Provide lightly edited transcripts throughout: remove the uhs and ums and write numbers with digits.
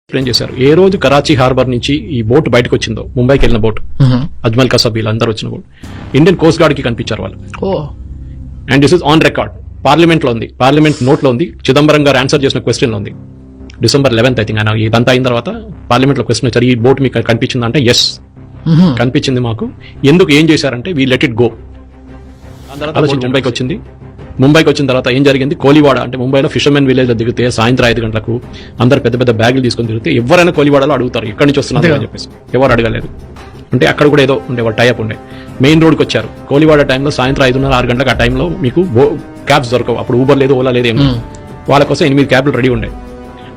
Explain చేశారు. ఏ రోజు Karachi harbour నుంచి ఈ బోట్ బయటకు వచ్చిందో, ముంబైకి వెళ్ళిన బోట్, అజ్మల్ కసబ్ వీళ్ళందరూ వచ్చిన బోట్, ఇండియన్ కోస్ట్ గార్డ్ కి కనిపించారు వాళ్ళు. And this is on record. Parliament లో ఉంది, పార్లమెంట్ నోట్ లో ఉంది, చిదంబరం గారు ఆన్సర్ చేసిన క్వశ్చన్ లో ఉంది. December 11th ఐ థింక్ ఆయన ఇదంతా అయిన తర్వాత పార్లమెంట్ లో క్వశ్చన్ వచ్చారు, ఈ బోట్ మీకు కనిపించింది అంటే ఎస్ కనిపించింది మాకు. ఎందుకు ఏం చేశారంటే వీ లెట్ ఇట్ గో. ఆలోచించి ముంబైకి వచ్చిన తర్వాత ఏం జరిగింది, కోలివాడ అంటే ముంబైలో ఫిషర్మెన్ విలేజ్ లో దిగితే సాయంత్రం 5 గంటలకు అందరు పెద్ద పెద్ద బ్యాగులు తీసుకొని తిరిగితే ఎవరైనా కోలివాడలో అడుగుతారు ఎక్కడి నుంచి వస్తున్నారు అని చెప్పేసి. ఎవరు అడగలేదు. అంటే అక్కడ కూడా ఏదో ఉండే వాళ్ళు టైప్ ఉండే. మెయిన్ రోడ్కి వచ్చారు కోలివాడ టైంలో, సాయంత్రం 5:30-6 గంటలకు ఆ టైంలో మీకు క్యాబ్స్ దొరకవు. అప్పుడు ఊబర్ లేదు, ఓలా లేదు, ఏమి. వాళ్ళ కోసం 8 క్యాబ్లు రెడీ ఉండే.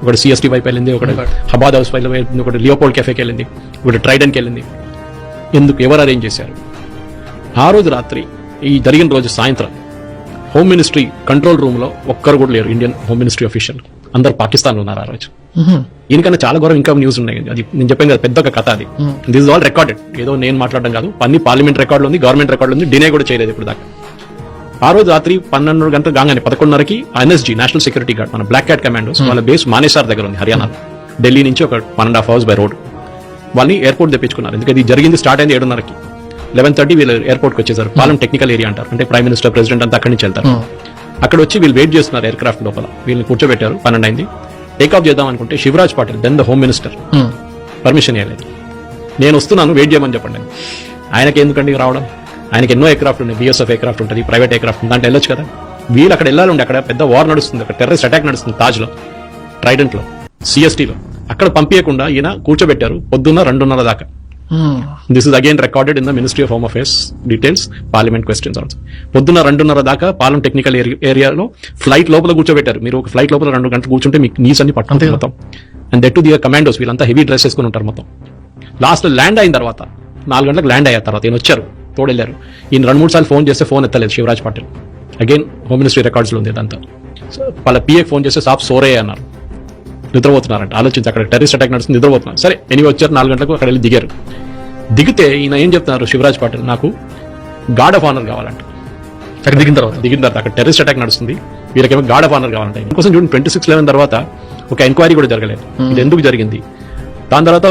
ఒకటి సిఎస్టీ వైపు వెళ్ళింది, ఒకటి హబాద్ హౌస్ వైపు వెళ్ళింది, ఒకటి లియోపోల్డ్ కెఫేకి వెళ్ళింది, ఒకటి ట్రైడెన్కి వెళ్ళింది. ఎందుకు, ఎవరు అరేంజ్ చేశారు? ఆ రోజు రాత్రి, ఈ జరిగిన రోజు సాయంత్రం హోమ్ మినిస్ట్రీ కంట్రోల్ రూమ్ లో ఒక్కరు కూడా లేరు ఇండియన్ హోమ్ మినిస్ట్రీ ఆఫీషియల్. అందరు పాకిస్తాన్ లో ఉన్నారు ఆ రోజు. దీనికన్నా చాలా ఘోరం ఇంకా న్యూస్ ఉన్నాయి. అది నేను చెప్పాను కదా, పెద్ద ఒక కథ అది. This is all recorded. ఏదో నేను మాట్లాడడం కాదు, అన్ని పార్లమెంట్ రికార్డు ఉంది, గవర్నమెంట్ రికార్డు ఉంది, డినే కూడా చేయలేదు ఇప్పుడు దాకా. ఆ రోజు రాత్రి 12 గంటలు కాగానే 11:30కి ఎన్ఎస్జీ నేషనల్ సెక్యూరిటీ గార్డ్, మన బ్లాక్ క్యాట్ కమాండోస్, వాళ్ళ బేస్ మానేసార్ దగ్గర ఉంది హర్యానా. ఢిల్లీ నుంచి ఒక 1.5 hours బై రోడ్. వాళ్ళని ఎయిర్పోర్ట్ తెప్పించుకున్నారు. ఎందుకంటే ఇది జరిగింది స్టార్ట్ అయింది 7:30కి. 11:30 వీళ్ళు ఎయిర్పోర్ట్కి వచ్చేసారు. పాలెం టెక్నికల్ ఏరియా అంటారు, అంటే ప్రైమ్ మినిస్టర్, ప్రెసిడెంట్ అంతా అక్కడి నుంచి వెళ్తారు. అక్కడ వచ్చి వీళ్ళు వెయిట్ చేస్తున్నారు ఎయిర్ క్రాఫ్ట్ లోపల. వీళ్ళని కూర్చోబెట్టారు. 12 అయింది. టేక్ఆఫ్ చేద్దాం అనుకుంటే Shivraj Patil, then the home minister, permission ఇవ్వలేదు. నేను వస్తున్నాను, వెయిట్ చేయమని చెప్పండి. ఆయనకి ఎందుకండి రావడం? ఆయనకి ఎన్నో ఎయిర్క్రాఫ్ట్ ఉన్నాయి, బిఎస్ఎఫ్ ఎయిర్క్రాఫ్ట్ ఉంటుంది, ప్రైవేట్ ఎయిర్క్రాఫ్ట్ ఉంది, అంటే వెళ్ళొచ్చు కదా. వీళ్ళు అక్కడ వెళ్ళాలి ఉండే. అక్కడ పెద్ద వార్ నడుస్తుంది, అక్కడ టెర్రరిస్ట్ అటాక్ నడుస్తుంది తాజ్ లో, ట్రైడెంట్ లో, సిఎస్టీలో. అక్కడ పంపించకుండా ఈయన కూర్చోబెట్టారు పొద్దున్న 2:30 దాకా. This is again recorded in the ministry of home affairs details, parliament questions also. పొద్దున్న 2:30 దాకా పాలెం టెక్నికల్ ఏరియాలో ఫ్లైట్ లోపల కూర్చోబెట్టారు. మీరు ఒక ఫ్లైట్ లోపల 2 గంటలు కూర్చుంటే మీకు నీస్ అన్ని పట్టుకుంటాయి మొత్తం. And that to the commandos, వీళ్ళంతా హెవీ డ్రెస్ వేసుకుని ఉంటారు మొత్తం. లాస్ట్ ల్యాండ్ అయిన తర్వాత 4 గంటలకు ల్యాండ్ అయ్యారు. తర్వాత ఈయన వచ్చారు, తోడెళ్ళారు. ఈయన 2-3 సార్లు ఫోన్ చేస్తే ఫోన్ ఎత్తలేదు Shivraj Patil. Again home ministry records లో ఉంది అదంతా. వాళ్ళ పిఏకి ఫోన్ చేస్తే సాఫ్ సోరే అన్నారు, నిద్రపోతున్నారంట. ఆలోచించి, అక్కడ టెర్రరిస్ట్ అటాక్ నడుస్తుంది, నిద్రపోతున్నారు. సరే ఎనివే వచ్చారు, 4 గంటలకు అక్కడ వెళ్ళి దిగారు. దిగితే ఈయన ఏం చెప్తున్నారు శివరాజ్ పాటిల్, నాకు గార్డ్ ఆఫ్ ఆనర్ కావాలంట. అక్కడ దిగిన తర్వాత అక్కడ టెర్రరిస్ట్ అటాక్ నడుస్తుంది, వీళ్ళకేమో గార్డ్ ఆఫ్ ఆనర్ కావాలంటే. ఇంకోసం చూడండి, 26/11 తర్వాత ఒక ఎంక్వైరీ కూడా జరగలేదు, ఇది ఎందుకు జరిగింది. దాని తర్వాత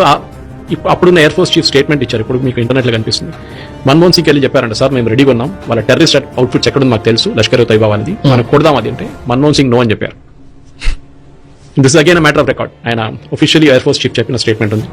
అప్పుడున్న ఎయిర్ ఫోర్స్ చీఫ్ స్టేట్మెంట్ ఇచ్చారు, ఇప్పుడు మీకు ఇంటర్నెట్ లో కనిపిస్తుంది. మన్మోహన్ సింగ్ వెళ్ళి చెప్పారంట, సార్ మేము రెడీగా ఉన్నాం, వాళ్ళ టెర్రరిస్ట్ అవుట్ఫిట్స్ ఎక్కడుంది మాకు తెలుసు, లష్కర్ తైబా వాళ్ళది, మనం కొడదాం అది అంటే. మన్మోహన్ సింగ్ నో అని చెప్పారు. This again matter of record. ఆయన ఒఫిషియల్లీ ఎయిర్ ఫోర్స్ చీఫ్ చెప్పిన స్టేట్మెంట్ ఉంది.